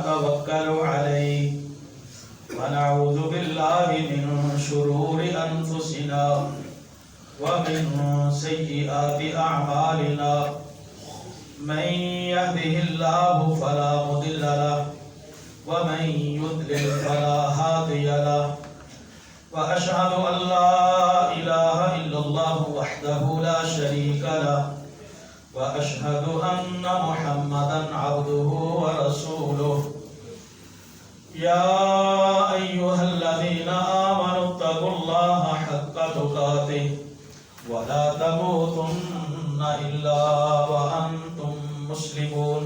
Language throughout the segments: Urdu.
ونتوكل عليه ونعوذ بالله من شرور أنفسنا ومن سيئات أعمالنا من يهده الله فلا مضل له ومن يضلل فلا هادي له وأشهد أن لا إله إلا الله وحده لا شريك له وأشهد أن محمدا عبده ورسوله يا أيها الذين آمنوا اتقوا الله حق تقاته ولا تموتن إلا وأنتم مسلمون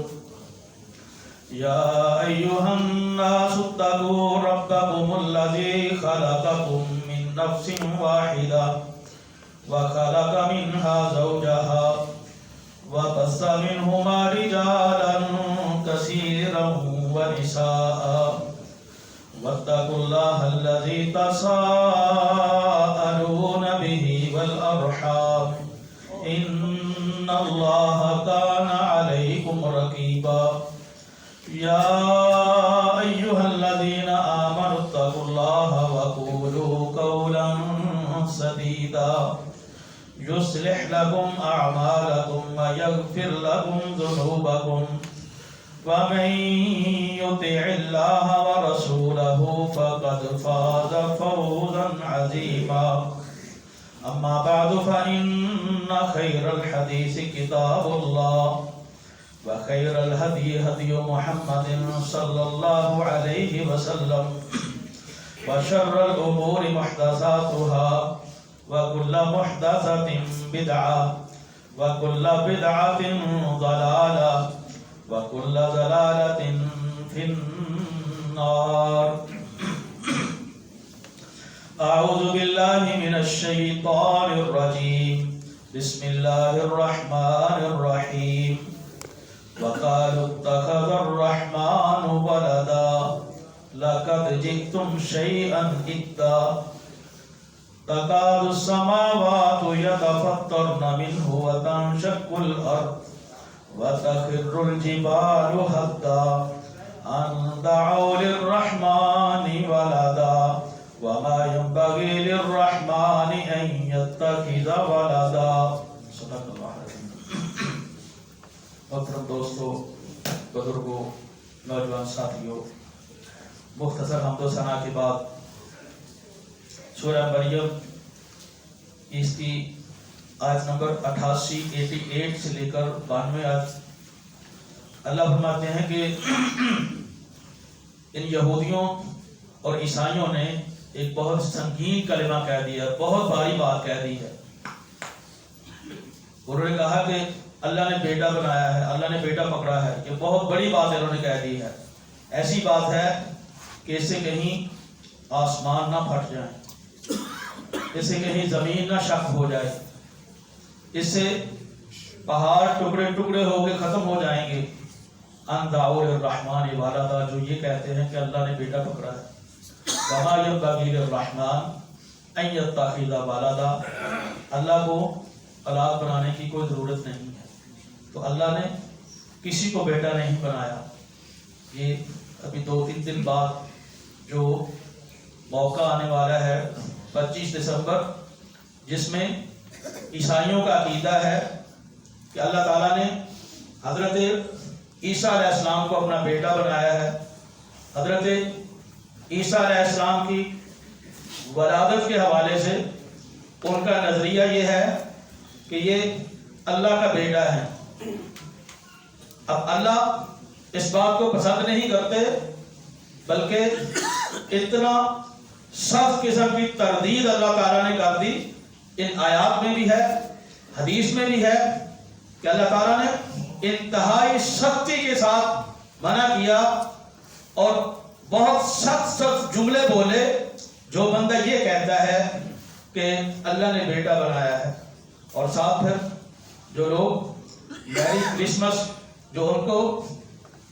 يا أيها الناس اتقوا ربكم الذي خلقكم من نفس واحدة وخلق منها زوجها وبث منهما رجالا كثيرا ونساء واتقوا الله الذي تساءلون به والأرحام إن الله كان عليكم رقيبا يا أيها الذين آمنوا اتقوا الله وقولوا قولا سديدا يصلح لكم أعمالكم ويغفر لكم ذنوبكم ومن يطع الله ورسوله فقد فاز فوزا عظيما أما بعد فإن خير الحديث كتاب الله وخير الهدي هدي محمد صلى الله عليه وسلم وشر الأمور محدثاتها وكل محدثة بدعة وكل بدعة ضلالة وكل ضلالة في النار. أعوذ بالله من الشيطان الرجيم. بسم الله الرحمن الرحيم. وقالوا اتخذ الرحمن ولدا لقد جئتم شيئا إدا تكاد السماوات يتفطرن منه وتنشق الأرض وتخر الجبال هدا أن دعوا للرحمن ولدا وما ينبغي للرحمن أن يتخذ ولدا. صدق اللہ العظیم. محترم دوستو، بزرگوں، نوجوان ساتھیوں، مختصر حمد و ثنا کے بعد سورہ مریم اس کی آیت نمبر 88 سے لے کر 92 آیت اللہ فرماتے ہیں کہ ان یہودیوں اور عیسائیوں نے ایک بہت سنگین کلمہ کہہ دیا، بہت بھاری بات کہہ دی ہے. انہوں نے کہا کہ اللہ نے بیٹا بنایا ہے، اللہ نے بیٹا پکڑا ہے. یہ بہت بڑی بات انہوں نے کہہ دی ہے. ایسی بات ہے کہ اس سے کہیں آسمان نہ پھٹ جائیں، اس سے کہیں زمین نہ شق ہو جائے، اس سے پہاڑ ٹکڑے ٹکڑے ہو کے ختم ہو جائیں گے. ان دعوا للرحمن ولدا، جو یہ کہتے ہیں کہ اللہ نے بیٹا پکڑا ہے. وما ينبغي للرحمن ان يتخذ ولدا، اللہ کو اولاد بنانے کی کوئی ضرورت نہیں ہے، تو اللہ نے کسی کو بیٹا نہیں بنایا. یہ ابھی 2-3 دن بعد جو موقع آنے والا ہے 25 دسمبر، جس میں عیسائیوں کا عقیدہ ہے کہ اللہ تعالیٰ نے حضرت عیسیٰ علیہ السلام کو اپنا بیٹا بنایا ہے. حضرت عیسیٰ علیہ السلام کی ولادت کے حوالے سے ان کا نظریہ یہ ہے کہ یہ اللہ کا بیٹا ہے. اب اللہ اس بات کو پسند نہیں کرتے، بلکہ اتنا سخت قسم کی تردید اللہ تعالیٰ نے کر دی. ان آیات میں بھی ہے، حدیث میں بھی ہے کہ اللہ تعالیٰ نے انتہائی سختی کے ساتھ منع کیا اور بہت سخت جملے بولے. جو بندہ یہ کہتا ہے کہ اللہ نے بیٹا بنایا ہے، اور ساتھ پھر جو لوگ میری کرسمس، جو ان کو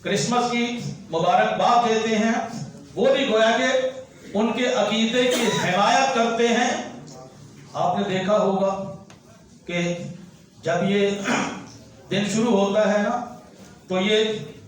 کرسمس کی مبارکباد دیتے ہیں، وہ بھی گویا کہ ان کے عقیدے کی حمایت کرتے ہیں. آپ نے دیکھا ہوگا کہ جب یہ دن شروع ہوتا ہے نا، تو یہ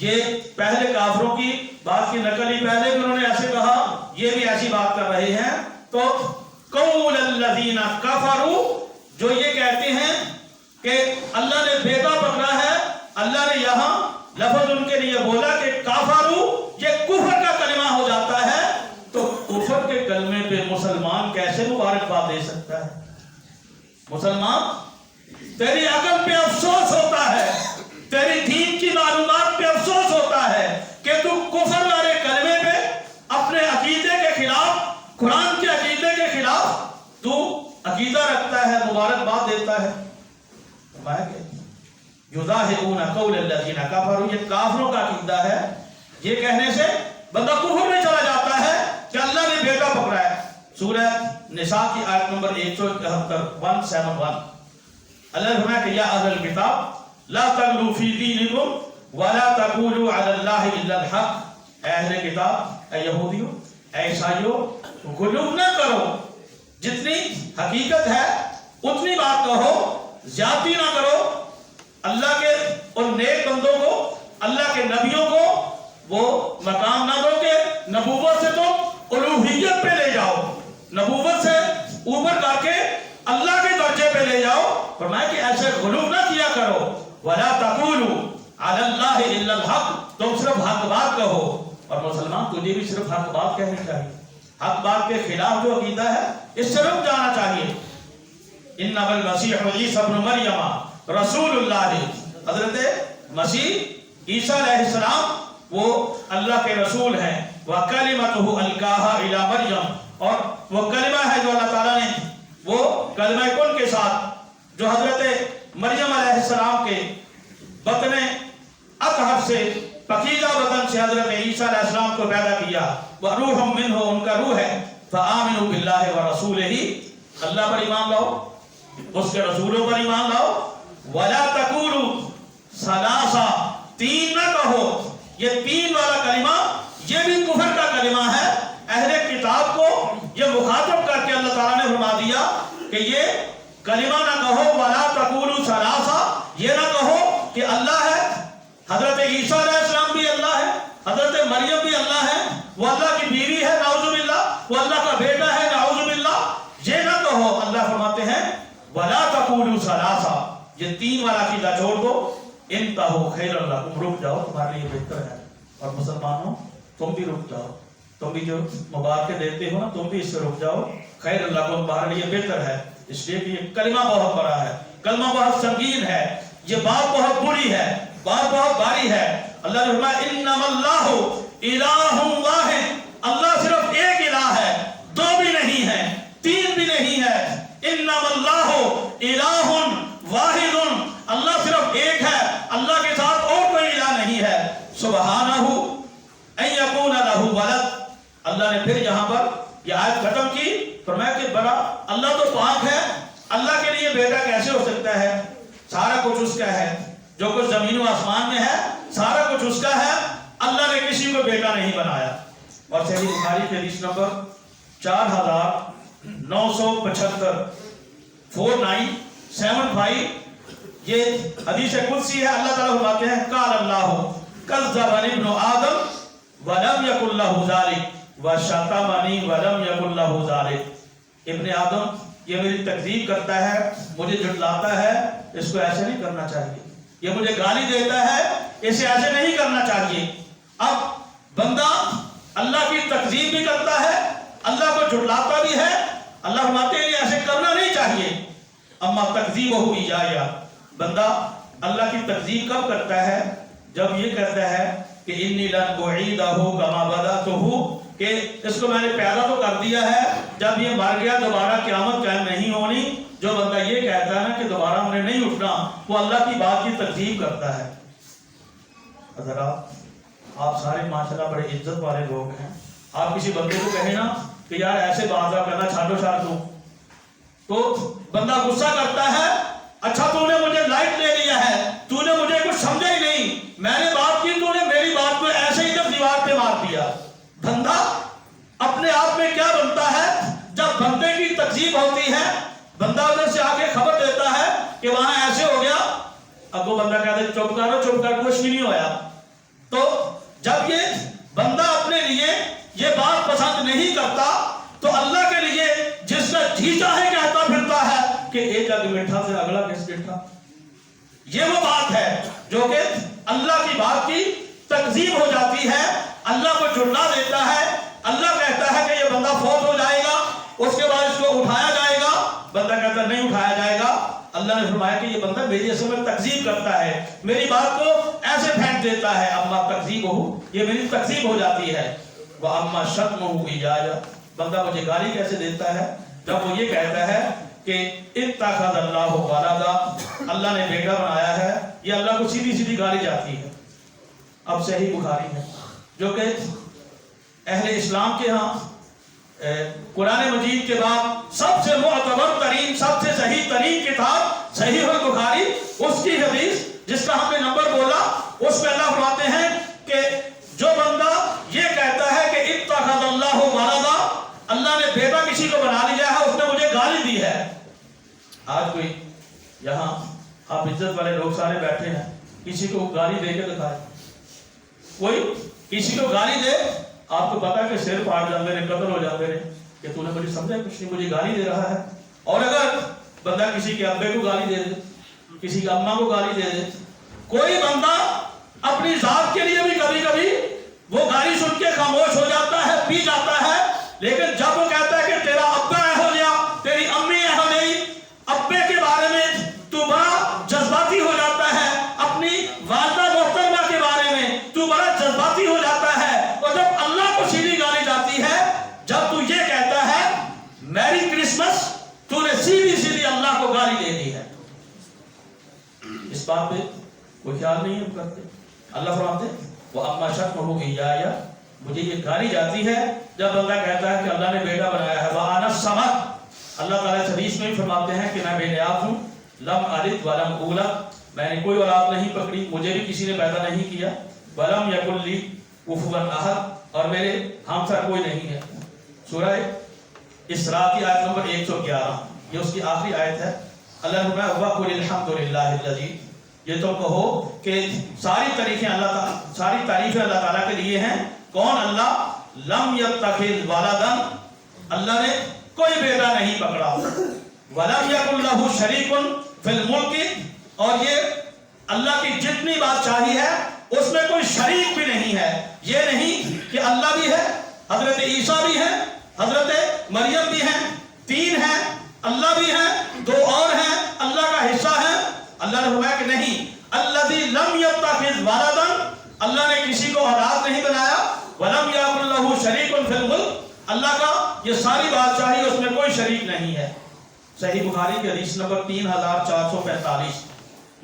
یہ پہلے کافروں کی بات کی نقل ہی پہلے بھی انہوں نے ایسے کہا، یہ بھی ایسی بات کر رہے ہیں. تو قول الذین کفروا، جو یہ کہتے ہیں کہ اللہ نے بیٹا پکڑا ہے، اللہ نے یہاں لفظ ان کے لیے بولا کہ کافروا، یہ کفر کا کلمہ ہو جاتا ہے. تو کفر کے کلمے پہ مسلمان کیسے مبارکباد دے سکتا ہے؟ مسلمان، تیری عقل پہ افسوس ہوتا ہے، تیری دین کی معلومات پہ افسوس ہوتا ہے کہ تو کفر والے کلمے پہ اپنے عقیدے کے خلاف، قرآن کے عقیدے کے خلاف تو عقیدہ رکھتا ہے، مبارکباد دیتا ہے. یظاہرون قول الذین کفروا، یہ کافروں کا عقیدہ ہے. یہ کہنے سے بندہ کفر میں چلا جاتا ہے کہ اللہ نے بیٹا پکڑا ہے. سورہ نساء کی آیت نمبر 171 171 اللہ نے فرمایا کہ یا اہل الکتاب لا تغلوا فی دینکم ولا تقولوا علی اللہ الا الحق. اے اہل کتاب، اے یہودیوں، اے عیسائیوں، غلو نہ کرو، جتنی حقیقت ہے اتنی بات کہو، زیادتی نہ کرو. اللہ کے ان نیک بندوں کو، اللہ کے نبیوں کو وہ مقام نہ دو کہ نبوت سے تم الوہیت پہ لے جاؤ، نبوت سے اوپر کر کے اللہ کے درجے پہ لے جاؤ. فرمایا کہ ایسے غلو نہ کیا کرو. ولا تقولوا علی اللہ الا الحق، تم صرف حق بات کہو. اور مسلمان، تجھے بھی صرف حق بات کہنی چاہیے. حق بات کے خلاف جو عقیدہ ہے اس سے رک جانا چاہیے. انما المسیح عیسی ابن مریم رسول اللہ، حضرت مسیح عیسیٰ علیہ السلام وہ اللہ کے رسول ہیں. وَكَلِمَتُهُ أَلْقَاهَا إِلَى مَرْيَمَ، اور وہ کلمہ ہے جو اللہ تعالیٰ نے وہ کلمہ کن کے ساتھ جو حضرت مریم علیہ السلام کے بطن اطہر سے، پاکیزہ بطن سے حضرت عیسیٰ علیہ السلام کو پیدا کیا. وَرُوحٌ مِّنْهُ، ان کا روح ہے. فَآمِنُوا بِاللَّهِ وَرَسُولِهِ، اللہ پر ایمان لاؤ، اس کے رسولوں پر ایمان لاؤ. وَلَا تَقُولُوا ثَلَاثَ، تین نہ کہو. یہ تین والا کلمہ یہ بھی کفر کا کلمہ ہے. اہل کتاب کو یہ مخاطب کر کے اللہ تعالیٰ نے فرما دیا کہ یہ کلمہ نہ کہو. وَلَا تَقُولُوا ثَلَاثَ، یہ نہ کہو کہ اللہ ہے. حضرت عیسیٰ علیہ السلام بھی اللہ ہے، حضرت مریم بھی اللہ ہے، وہ اللہ کی بیوی ہے نعوذ باللہ، وہ اللہ کا بیٹا ہے نعوذ باللہ. یہ نہ کہو. اللہ فرماتے ہیں وَلَا تَقُولُوا ثَلَاثَ، یہ تین والا عقیدہ چھوڑ دو. انتہوا خیر لکم، رک جاؤ، تمہارے لیے بہتر ہے. اور مسلمانوں، تم بھی رک جاؤ، تم بھی جو مبارکیں دیتے ہو نا، تم بھی اس سے رک جاؤ. خیر لکم، تمہارے لیے بہتر ہے. اس لیے کہ یہ کلمہ بہت بڑا ہے، کلمہ بہت سنگین ہے، یہ بات بہت بری ہے، بات بہت بھاری ہے. اللہ نے فرمایا انما اللہ الہ واحد، اللہ صرف ایک الہ ہے، دو بھی نہیں ہے، تین بھی نہیں ہے. انما اللہ الہ واحد، اللہ صرف ایک ہے، اللہ کے ساتھ اور کوئی الہ نہیں ہے. سبحانہ ان یکون لہ ولد، اللہ نے پھر یہاں پر یہ آیت ختم کی. فرمایا کہ بڑا اللہ تو پاک ہے، اللہ کے لیے بیٹا کیسے ہو سکتا ہے؟ سارا کچھ اس کا ہے، جو کچھ زمین و آسمان میں ہے سارا کچھ اس کا ہے. اللہ نے کسی کو بیٹا نہیں بنایا. اور صحیح بخاری کی حدیث نمبر 4975 4975 یہ حدیث قدسی ہے. اللہ تعالیٰ فرماتے ہیں قال اللہ کذبنی ابن آدم ولم یکن لہ ذلک وشتمنی ولم یکن لہ ذلک. ابن آدم یہ میری تکذیب کرتا ہے، مجھے جھٹلاتا ہے، اس کو ایسے نہیں کرنا چاہیے. یہ مجھے گالی دیتا ہے، اسے ایسے نہیں کرنا چاہیے. اب بندہ اللہ کی تکذیب بھی کرتا ہے، اللہ کو جھٹلاتا بھی ہے. اللہ فرماتے ہیں ایسے کرنا نہیں چاہیے. اما تکذیبہ ایایا، بندہ اللہ کی تکذیب کب کرتا ہے؟ جب یہ کہتا ہے کہ انی لن اعیدہ کما بدأتہ، کہ اس کو میں نے پیدا تو کر دیا ہے، جب یہ مر گیا دوبارہ قیامت قائم نہیں ہونی. جو بندہ یہ کہتا ہے نا کہ دوبارہ ہم نے نہیں اٹھنا، وہ اللہ کی بات کی تکذیب کرتا ہے. حضرات، آپ سارے ماشاءاللہ بڑے عزت والے لوگ ہیں. آپ کسی بندے کو کہیں نا کہ یار ایسے بات کرنا چھاڑو چھاڑ دو، تو بندہ غصہ کرتا ہے. اچھا تو نے مجھے لائٹ لے لیا ہے، تو نے مجھے کچھ سمجھا ہی نہیں، میں نے بات کی، تو نے میری بات کو ایسے ہی جب دیوار پہ مار دیا. بندہ اپنے آپ میں کیا بنتا ہے؟ جب بندے کی تکذیب ہوتی ہے، بندہ ادھر سے آ کے خبر دیتا ہے کہ وہاں ایسے ہو گیا، اب وہ بندہ کہتا ہے چپ کرو چپ کر، کچھ بھی نہیں ہوا. تو جب یہ بندہ اپنے لیے یہ بات پسند نہیں کرتا تو اللہ کے لیے جس کا جی چاہے کہتا پھرتا ہے کہ ایک جگ میٹھا سے اگلا کس میٹھا، یہ وہ بات ہے جو کہ اللہ کی بات کی تکذیب ہو جاتی ہے، اللہ کو جھٹلا دیتا ہے۔ اللہ کہتا ہے کہ یہ بندہ فوت ہو جائے گا، اس کے بعد اس کو اٹھایا جائے گا، بندہ کہتا ہے نہیں اٹھایا جائے گا۔ اللہ نے فرمایا کہ یہ بندہ میری اصل میں تکذیب کرتا ہے، میری بات کو ایسے پھینک دیتا ہے، اما تکذیب ہو، یہ میری تکذیب ہو جاتی ہے۔ وَأَمَّا شَتْمُهُ إِيَّايَ، بندہ مجھے گالی کیسے دیتا ہے جب وہ یہ کہتا ہے کہ اتخذ اللہ ولدا، اللہ نے بیٹا بنایا ہے، یہ اللہ کو سیدھی سیدھی گالی جاتی ہے۔ اب صحیح بخاری ہے جو کہ اہل اسلام کے ہاں قرآن مجید کے بعد سب سے معتبر ترین، سب سے صحیح ترین کتاب صحیح البخاری، اس کی حدیث جس کا ہم نے نمبر بولا، اس میں اللہ فرماتے ہیں کہ جو بندہ یہ کہتا ہے کہ اتخذ اللہ ولدا، اللہ نے بیٹا کسی کو بنا لیا ہے، اس نے مجھے گالی دی ہے۔ آج کوئی یہاں آپ عزت والے لوگ سارے بیٹھے ہیں، کسی کو گالی دے کے دکھائے، کوئی کسی کو گالی دے، آپ کو پتا کہ سر پاٹ جاتے ہیں، قتل ہو جاتے ہیں کہ تو نے مجھے سمجھا کچھ نہیں، مجھے گالی دے رہا ہے۔ اور اگر بندہ کسی کے ابے کو گالی دے دے، کسی کے اماں کو گالی دے دے، کوئی بندہ اپنی ذات کے لیے بھی کبھی کبھی وہ گالی سن کے خاموش ہو جاتا ہے، پی جاتا ہے، لیکن جب وہ کہتا ہے کہ تیرا ابا ہو گیا، تیری امی ہو گئی، ابے کے بارے میں تو بڑا جذباتی ہو جاتا ہے، اپنی والدہ محترمہ کے بارے میں تو بڑا جذباتی ہو جاتا ہے، اور جب اللہ کو سیدھی گالی جاتی ہے، جب تو یہ کہتا ہے میری کرسمس، تو نے سیدھی سیدھی اللہ کو گالی دے دی ہے۔ اس بات پہ کوئی خیال نہیں ہم کرتے۔ اللہ فرماتے وَأَمَّا شَتْمُهُ إِيَّايَ، مجھے یہ گالی جاتی ہے جب بندہ کہتا ہے کہ اللہ نے بیٹا بنایا ہے۔ وَأَنَا الصَّمَدُ، اللہ تعالیٰ حدیث میں بھی فرماتے ہیں کہ میں بے نیاز ہوں، لم الد ولم اولد، میں نے کوئی اولاد نہیں پکڑی، مجھے بھی کسی نے پیدا نہیں کیا، ولم یکن لی کفوا احد، اور میرے ہمسر کوئی نہیں ہے۔ سورہ اسراء کی آیت نمبر 111، یہ اس کی آخری آیت ہے۔ اللہ نے فرمایا وَقُلِ الْحَمْدُ لِلَّهِ الَّذِي، یہ تو کہو کہ ساری تعریفیں اللہ تعالیٰ کے لیے ہیں۔ کون؟ اللہ۔ لم یتخذ ولدا، اللہ نے کوئی بیٹا نہیں پکڑا، ولم یکن لہ شریک فی الملک، اور یہ اللہ کی جتنی بادشاہی ہے اس میں کوئی شریک بھی نہیں ہے۔ یہ نہیں کہ اللہ بھی ہے، حضرت عیسیٰ بھی ہے، حضرت مریم بھی ہیں، تین ہیں، اللہ بھی ہیں، دو اور ہیں، اللہ کا حصہ ہے۔ اللہ نے فرمایا کہ نہیں، الذی لم یتخذ ولدا، اللہ نے کسی کو اولاد نہیں بنایا، ولم یکن لہ شریک فی الملک، اللہ کا یہ ساری بادشاہی اس میں کوئی شریک نہیں ہے۔ صحیح بخاری کی حدیث نمبر 3445،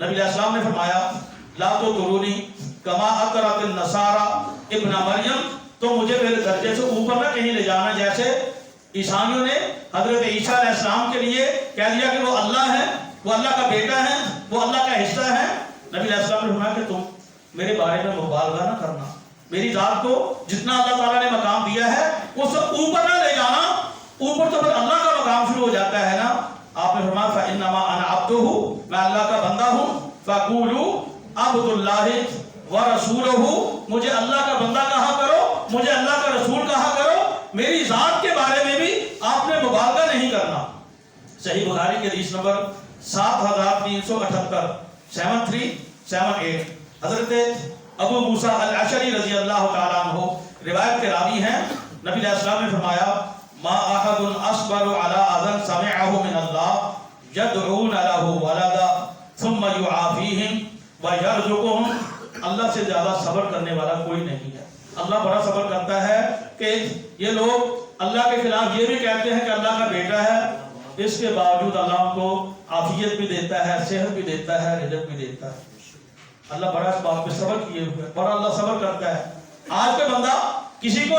نبی علیہ السلام نے فرمایا لا تطرونی کما اطرت النصارى ابن مریم، تو مجھے میرے درجے سے اوپر نہ کہیں لے جانا جیسے عیسائیوں نے حضرت عیسیٰ علیہ السلام کے لیے کہہ دیا کہ وہ اللہ ہے، وہ اللہ کا بیٹا ہے، وہ اللہ کا حصہ ہے۔ نبی علیہ السلام نے فرمایا کہ تم میرے بارے میں مبالغہ نہ کرنا، میری ذات کو جتنا اللہ تعالیٰ نے مقام دیا ہے اس سے اوپر نہ لے جانا، اوپر تو پھر اللہ کا مقام شروع ہو جاتا ہے نا۔ آپ نے فرمایا فَإِنَّمَا أَنَا عَبْدُهُ، میں اللہ کا بندہ ہوں، فَقُولُوا عَبْدُ اللَّهِ وَرَسُولُهُ، مجھے اللہ کا بندہ کہا کرو، مجھے اللہ کا رسول کہا کرو، میری ذات کے بارے میں بھی آپ نے مبالغہ نہیں کرنا۔ صحیح بخاری کی حدیث نمبر 7378، 7378، حضرت ابو موسیٰ الاشعری رضی اللہ تعالیٰ عنہ روایت کے راوی ہیں، نبی علیہ السلام نے فرمایا ما احد اصبر على اذن سمعه من الله يدعون له ولدا ثم يعافيهم ويرزقهم، اللہ سے زیادہ صبر کرنے والا کوئی نہیں ہے۔ اللہ بڑا صبر کرتا ہے کہ یہ لوگ اللہ کے خلاف یہ بھی کہتے ہیں کہ اللہ کا بیٹا ہے، اس کے باوجود اللہ ان کو عافیت بھی دیتا ہے، صحت بھی دیتا ہے، رزق بھی دیتا ہے۔ اللہ بڑا اس بات پہ صبر کیے ہوئے، بڑا اللہ صبر کرتا ہے۔ آج کا بندہ کسی کو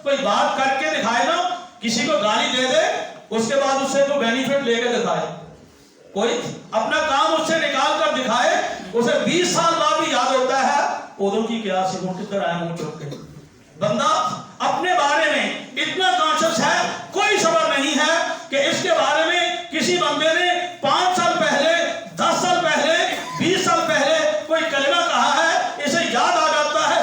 کوئی بات کر کے دکھائے نا، کسی کو گالی دے دے، اس کے بعد اس سے کوئی بینیفٹ لے کے دکھائے، کوئی اپنا کام اس سے نکال کر دکھائے، اسے 20 سال بعد بھی یاد ہوتا ہے پودوں کی کیا سے کدھر آیا منہ چوک کے۔ بندہ اپنے بارے میں اتنا کانشس ہے، کوئی صبر نہیں ہے کہ اس کے بارے میں کسی بندے نے 5 سال پہلے، 10 سال پہلے، 20 سال پہلے کوئی کلمہ کہا ہے، اسے یاد آ جاتا ہے،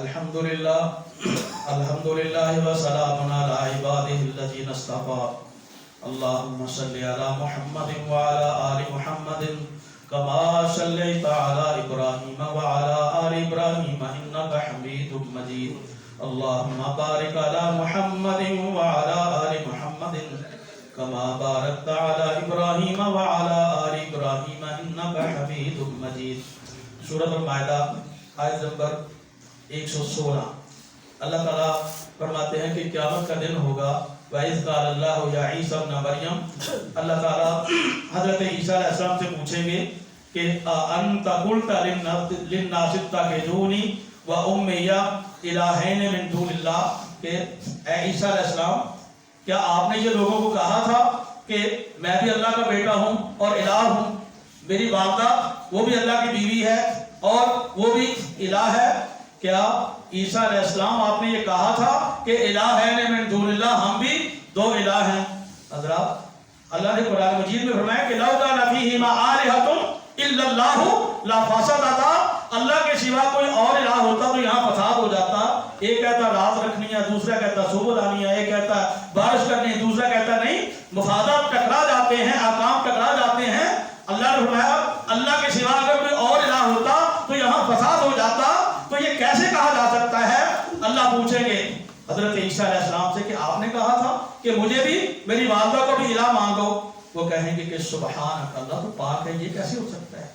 الحمدللہ وسلام علی عبادہ الذین اصطفى اللہم صلی علی محمد وعلی آل محمد کما صلیت علی ابراہیم وعلی آل ابراہیم انک حمید مجید اللہم بارک علی محمد وعلی آل محمد کما بارکت علی ابراہیم وعلی آل ابراہیم انک حمید مجید۔ سورۃ المائدہ آیت نمبر 116۔ اللہ تعالیٰ فرماتے ہیں کہ قیامت کا دن ہوگا وَإِذْ قَالَ اللَّهُ يَا عِيسَى ابْنَ مَرْيَمَ، اللہ تعالیٰ حضرت عیسیٰ علیہ السلام سے پوچھیں گے کہ أَنْتَ قُلْتَ لِلنَّاسِ اتَّخِذُونِي وَأُمِّيَ إِلَٰهَيْنِ مِن دُونِ اللَّهِ، کہ اے عیسیٰ علیہ السلام کیا آپ نے یہ لوگوں کو کہا تھا کہ میں بھی اللہ کا بیٹا ہوں اور الہ ہوں، میری والدہ وہ بھی اللہ کی بیوی ہے اور وہ بھی الہ ہے؟ کیا عیسیٰ علیہ السلام آپ نے یہ کہا تھا کہ الہین من دون اللہ، ہم بھی دو الہ ہیں؟ حضرات اللہ نے قرآن مجید میں فرمایا کہ لو کان فیہما آلہۃ الا اللہ لفسدتا، اللہ کے سوا کوئی اور الہ ہوتا تو یہاں فساد ہو جاتا۔ ایک کہتا رات رکھنی ہے، دوسرا کہتا صبح لانی ہے، ایک کہتا بارش کرنی ہے، دوسرا کہتا نہیں، مفادات ٹکرا جاتے ہیں، احکام ٹکرا جاتے ہیں۔ اللہ نے فرمایا اللہ کے سوا اگر کوئی اور الہ ہوتا تو یہاں فساد ہو جاتا، تو یہ کیسے کہا جا سکتا ہے؟ اللہ پوچھیں گے حضرت عیسیٰ علیہ السلام سے کہ آپ نے کہا تھا کہ مجھے بھی میری والدہ کو بھی الہ مانگو، وہ کہیں گے کہ سبحانک، اللہ تو پاک ہے، یہ کیسے ہو سکتا ہے؟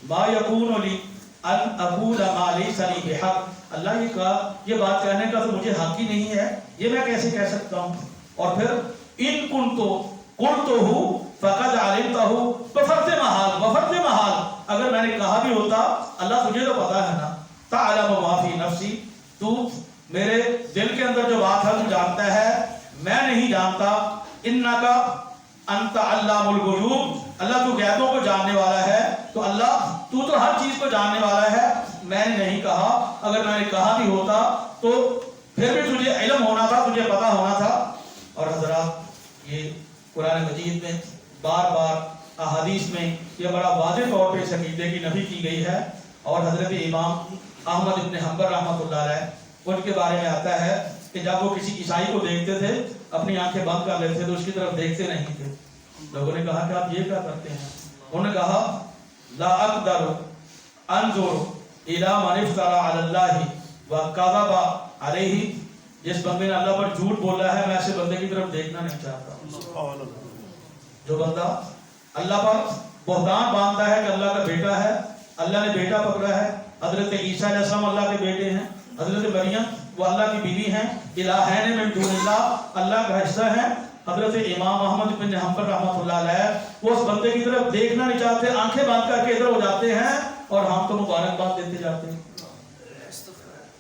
ما یکون لی ان اقول ما لیس لی بحق، اللہ یہ بات کہنے کا تو مجھے حق ہی نہیں ہے، یہ میں کیسے کہہ سکتا ہوں؟ اور پھر ان کنت قلتہ فقد علمتہ، بفرض محال اگر میں نے کہا بھی ہوتا اللہ تجھے تو پتا ہے نا، تعلم ما فی نفسی، تو میرے دل کے اندر جو بات ہے تو جانتا ہے، میں نہیں جانتا، انک انت علام الغیوب، اللہ تو غیبوں کو جاننے والا ہے، تو اللہ تو ہر چیز کو جاننے والا ہے، میں نے نہیں کہا، اگر میں نے کہا بھی ہوتا تو پھر بھی تجھے علم ہونا تھا، تجھے پتا ہونا تھا۔ اور حضرات یہ قرآن مجید میں بار بار احادیث میں یہ بڑا واضح طور پہ اس عقیدے کی نفی کی گئی ہے، اور حضرت امام احمد ابن حنبل رحمۃ اللہ علیہ ان کے بارے میں آتا ہے کہ جب وہ کسی عیسائی کو دیکھتے تھے اپنی آنکھیں بند کر لیتے تو اس کی طرف دیکھتے نہیں تھے۔ لوگوں نے کہا کہ آپ یہ کیا کرتے ہیں؟ انہوں نے کہا لا اقدر انظر الی من افترى علی اللہ وکذب علیہ، جس بندے نے اللہ پر جھوٹ بولا ہے میں ایسے بندے کی طرف دیکھنا نہیں چاہتا۔ جو بندہ اللہ پر بہتان باندھتا ہے کہ اللہ کا بیٹا ہے، اللہ نے بیٹا پکڑا ہے، حضرت عیسیٰ علیہ السلام اللہ کے بیٹے ہیں، حضرت مریم وہ اللہ کی بیوی ہیں، الہین من دون اللہ اللہ کا حصہ ہیں، حضرت امام احمد بن حنبل رحمۃ اللہ علیہ وہ اس بندے کی طرف دیکھنا نہیں چاہتے، آنکھیں باندھ کر کے ادھر ہو جاتے ہیں، اور ہم تو مبارکباد دیتے جاتے ہیں۔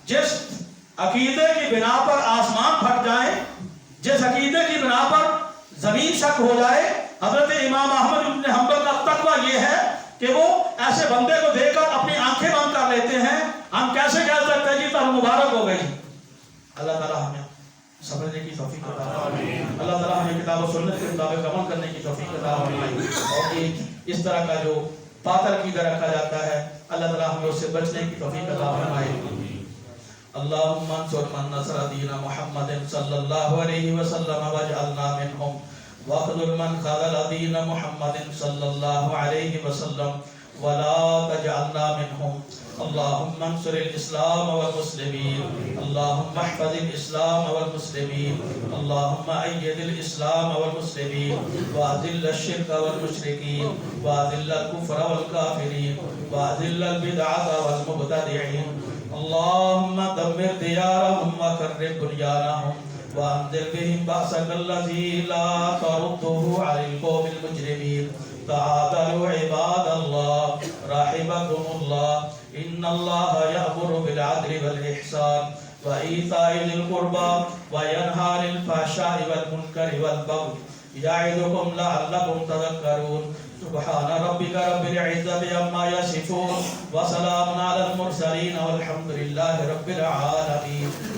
جس عقیدے کی بنا پر آسمان پھٹ جائے، جس عقیدے کی بنا پر زمین شک ہو جائے، حضرت امام احمد بن حنبل کا تقویٰ یہ ہے کہ وہ ایسے بندے کو دیکھ کر اپنی آنکھیں بند کر لیتے ہیں۔ ہم کیسے کہہ سکتے ہیں جی تم مبارک ہو گئی؟ اللہ تعالیٰ ہمیں سمجھنے کی توفیق عطا فرمائے، اللہ تعالیٰ ہمیں کتاب و سنت کے مطابق عمل کرنے کی توفیق عطا فرمائے، اور یہ اس طرح کا جو باطل عقیدہ رکھا جاتا ہے اللہ تعالیٰ ہمیں اس سے بچنے کی توفیق عطا فرمائے۔ اللہم انصر من نصر دین محمد صلی اللہ علیہ وسلم واجعلنا منہم، واخذل من خذل دین محمد صلی اللہ علیہ وسلم ولا تجعلنا منہم۔ اللہم انصر الاسلام والمسلمین، اللہم احفظ الاسلام والمسلمین، اللہم اید الاسلام والمسلمین، واذل الشرک والمشرکین، واذل الکفر والکافرین، واذل البدعۃ والمبتدعین، اللہم دمر دیارہم وخرب بنیانہم، وانزل بهم بأسك الذي لا ترده على القوم المجرمين۔ تعالوا عباد الله رحمكم الله، إن الله يأمر بالعدل والإحسان وإيتاء ذي القربى وينهى عن الفحشاء والمنكر والبغي يعظكم لعلكم تذكرون۔ سبحان ربك رب العزة عما يصفون وسلام على المرسلين والحمد لله رب العالمين۔